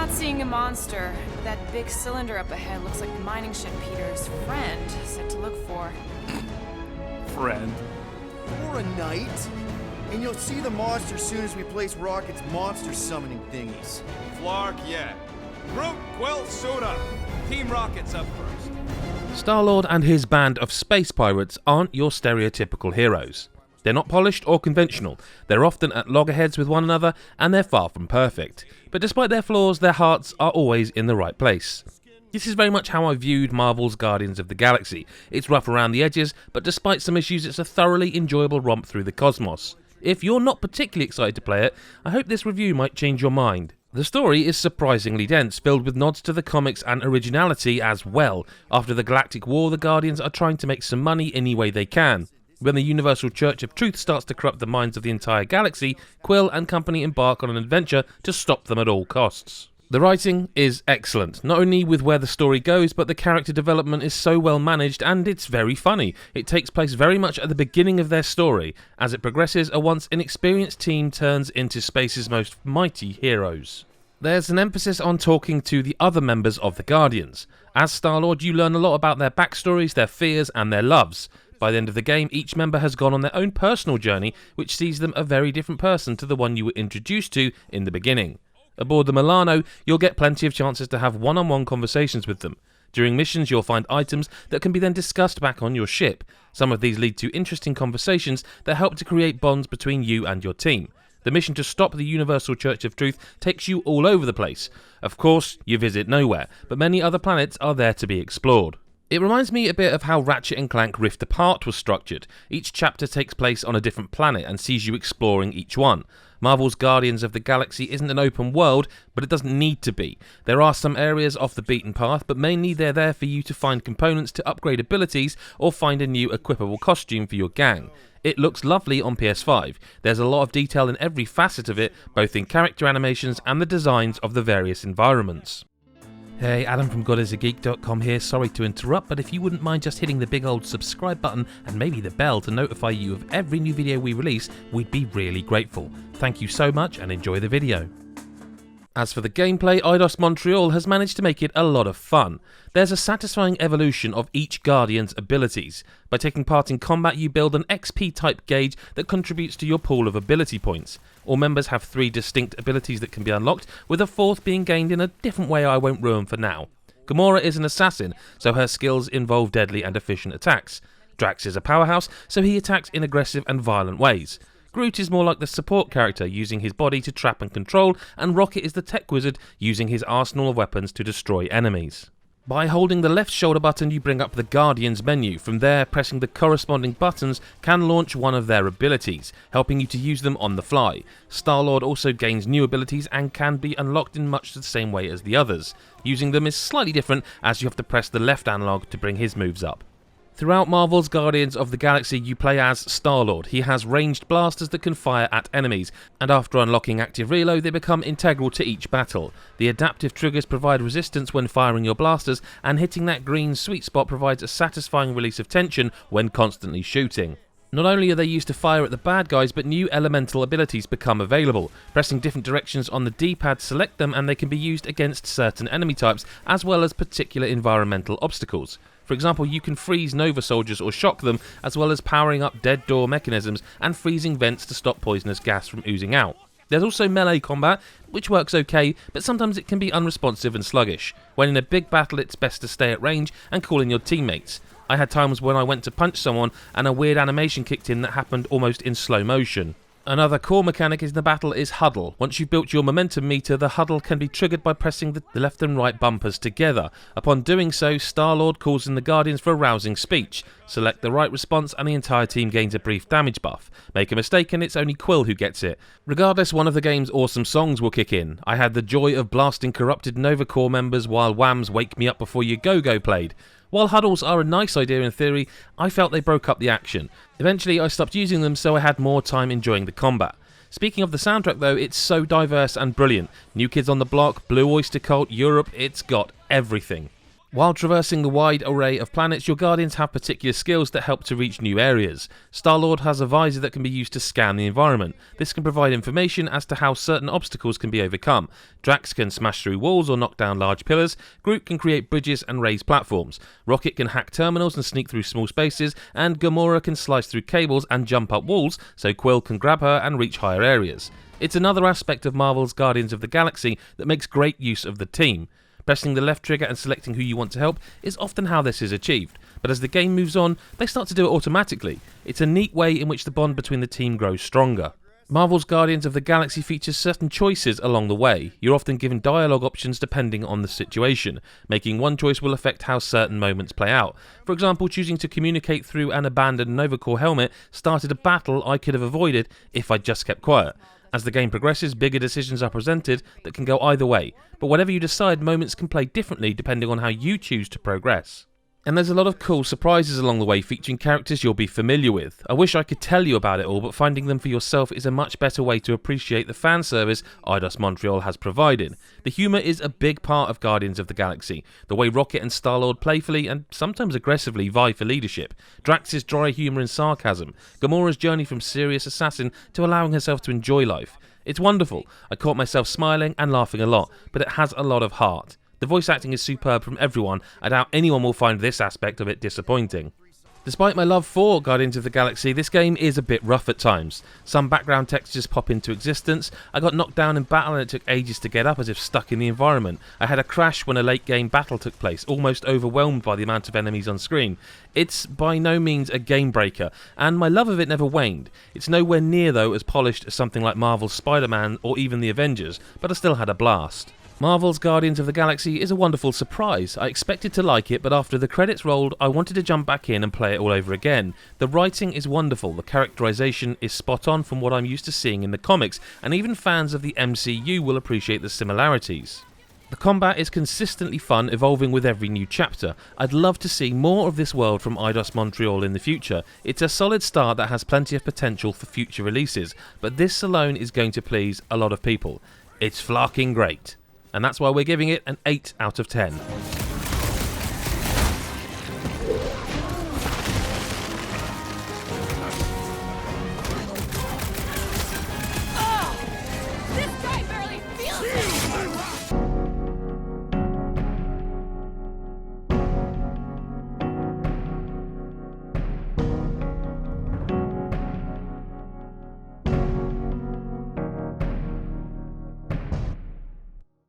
not seeing a monster, but that big cylinder up ahead looks like the mining ship Peter's friend said to look for. Friend. For a night. And you'll see the monster soon as we place Rocket's monster summoning thingies. Flark, yeah. Groot, Quill, suit up. Team Rocket's up first. Star-Lord and his band of space pirates aren't your stereotypical heroes. They're not polished or conventional, they're often at loggerheads with one another, and they're far from perfect. But despite their flaws, their hearts are always in the right place. This is very much how I viewed Marvel's Guardians of the Galaxy. It's rough around the edges, but despite some issues, it's a thoroughly enjoyable romp through the cosmos. If you're not particularly excited to play it, I hope this review might change your mind. The story is surprisingly dense, filled with nods to the comics and originality as well. After the Galactic War, the Guardians are trying to make some money any way they can. When the Universal Church of Truth starts to corrupt the minds of the entire galaxy, Quill and company embark on an adventure to stop them at all costs. The writing is excellent, not only with where the story goes, but the character development is so well managed and it's very funny. It takes place very much at the beginning of their story. As it progresses, a once inexperienced team turns into space's most mighty heroes. There's an emphasis on talking to the other members of the Guardians. As Star-Lord, you learn a lot about their backstories, their fears and their loves. By the end of the game, each member has gone on their own personal journey, which sees them a very different person to the one you were introduced to in the beginning. Aboard the Milano, you'll get plenty of chances to have one-on-one conversations with them. During missions, you'll find items that can be then discussed back on your ship. Some of these lead to interesting conversations that help to create bonds between you and your team. The mission to stop the Universal Church of Truth takes you all over the place. Of course, you visit nowhere, but many other planets are there to be explored. It reminds me a bit of how Ratchet & Clank Rift Apart was structured. Each chapter takes place on a different planet and sees you exploring each one. Marvel's Guardians of the Galaxy isn't an open world, but it doesn't need to be. There are some areas off the beaten path, but mainly they're there for you to find components to upgrade abilities or find a new equipable costume for your gang. It looks lovely on PS5. There's a lot of detail in every facet of it, both in character animations and the designs of the various environments. Hey, Adam from GodIsAGeek.com here, sorry to interrupt, but if you wouldn't mind just hitting the big old subscribe button and maybe the bell to notify you of every new video we release, we'd be really grateful. Thank you so much and enjoy the video. As for the gameplay, Eidos Montreal has managed to make it a lot of fun. There's a satisfying evolution of each Guardian's abilities. By taking part in combat, you build an XP type gauge that contributes to your pool of ability points. All members have 3 distinct abilities that can be unlocked, with a 4th being gained in a different way I won't ruin for now. Gamora is an assassin, so her skills involve deadly and efficient attacks. Drax is a powerhouse, so he attacks in aggressive and violent ways. Groot is more like the support character, using his body to trap and control, and Rocket is the tech wizard, using his arsenal of weapons to destroy enemies. By holding the left shoulder button, you bring up the Guardians menu. From there, pressing the corresponding buttons can launch one of their abilities, helping you to use them on the fly. Star-Lord also gains new abilities and can be unlocked in much the same way as the others. Using them is slightly different, as you have to press the left analog to bring his moves up. Throughout Marvel's Guardians of the Galaxy, you play as Star-Lord. He has ranged blasters that can fire at enemies, and after unlocking active reload, they become integral to each battle. The adaptive triggers provide resistance when firing your blasters, and hitting that green sweet spot provides a satisfying release of tension when constantly shooting. Not only are they used to fire at the bad guys, but new elemental abilities become available. Pressing different directions on the D-pad select them, and they can be used against certain enemy types, as well as particular environmental obstacles. For example, you can freeze Nova soldiers or shock them, as well as powering up dead door mechanisms and freezing vents to stop poisonous gas from oozing out. There's also melee combat, which works okay, but sometimes it can be unresponsive and sluggish. When in a big battle, it's best to stay at range and call in your teammates. I had times when I went to punch someone and a weird animation kicked in that happened almost in slow motion. Another core mechanic in the battle is Huddle. Once you've built your momentum meter, the Huddle can be triggered by pressing the left and right bumpers together. Upon doing so, Star-Lord calls in the Guardians for a rousing speech. Select the right response and the entire team gains a brief damage buff. Make a mistake and it's only Quill who gets it. Regardless, one of the game's awesome songs will kick in. I had the joy of blasting corrupted Nova Corps members while Wham's Wake Me Up Before You Go played. While huddles are a nice idea in theory, I felt they broke up the action. Eventually I stopped using them, so I had more time enjoying the combat. Speaking of the soundtrack though, it's so diverse and brilliant. New Kids on the Block, Blue Oyster Cult, Europe, it's got everything. While traversing the wide array of planets, your Guardians have particular skills that help to reach new areas. Star-Lord has a visor that can be used to scan the environment. This can provide information as to how certain obstacles can be overcome. Drax can smash through walls or knock down large pillars. Groot can create bridges and raise platforms. Rocket can hack terminals and sneak through small spaces, and Gamora can slice through cables and jump up walls, so Quill can grab her and reach higher areas. It's another aspect of Marvel's Guardians of the Galaxy that makes great use of the team. Pressing the left trigger and selecting who you want to help is often how this is achieved, but as the game moves on, they start to do it automatically. It's a neat way in which the bond between the team grows stronger. Marvel's Guardians of the Galaxy features certain choices along the way. You're often given dialogue options depending on the situation. Making one choice will affect how certain moments play out. For example, choosing to communicate through an abandoned Nova Corps helmet started a battle I could have avoided if I'd just kept quiet. As the game progresses, bigger decisions are presented that can go either way, but whatever you decide, moments can play differently depending on how you choose to progress. And there's a lot of cool surprises along the way featuring characters you'll be familiar with. I wish I could tell you about it all, but finding them for yourself is a much better way to appreciate the fan service Eidos Montreal has provided. The humour is a big part of Guardians of the Galaxy. The way Rocket and Star-Lord playfully and sometimes aggressively vie for leadership. Drax's dry humour and sarcasm. Gamora's journey from serious assassin to allowing herself to enjoy life. It's wonderful. I caught myself smiling and laughing a lot, but it has a lot of heart. The voice acting is superb from everyone. I doubt anyone will find this aspect of it disappointing. Despite my love for Guardians of the Galaxy, this game is a bit rough at times. Some background textures pop into existence. I got knocked down in battle and it took ages to get up as if stuck in the environment. I had a crash when a late game battle took place, almost overwhelmed by the amount of enemies on screen. It's by no means a game breaker, and my love of it never waned. It's nowhere near though as polished as something like Marvel's Spider-Man or even the Avengers, but I still had a blast. Marvel's Guardians of the Galaxy is a wonderful surprise. I expected to like it, but after the credits rolled, I wanted to jump back in and play it all over again. The writing is wonderful, the characterization is spot on from what I'm used to seeing in the comics, and even fans of the MCU will appreciate the similarities. The combat is consistently fun, evolving with every new chapter. I'd love to see more of this world from Eidos Montreal in the future. It's a solid start that has plenty of potential for future releases, but this alone is going to please a lot of people. It's flarking great. And that's why we're giving it an 8 out of 10.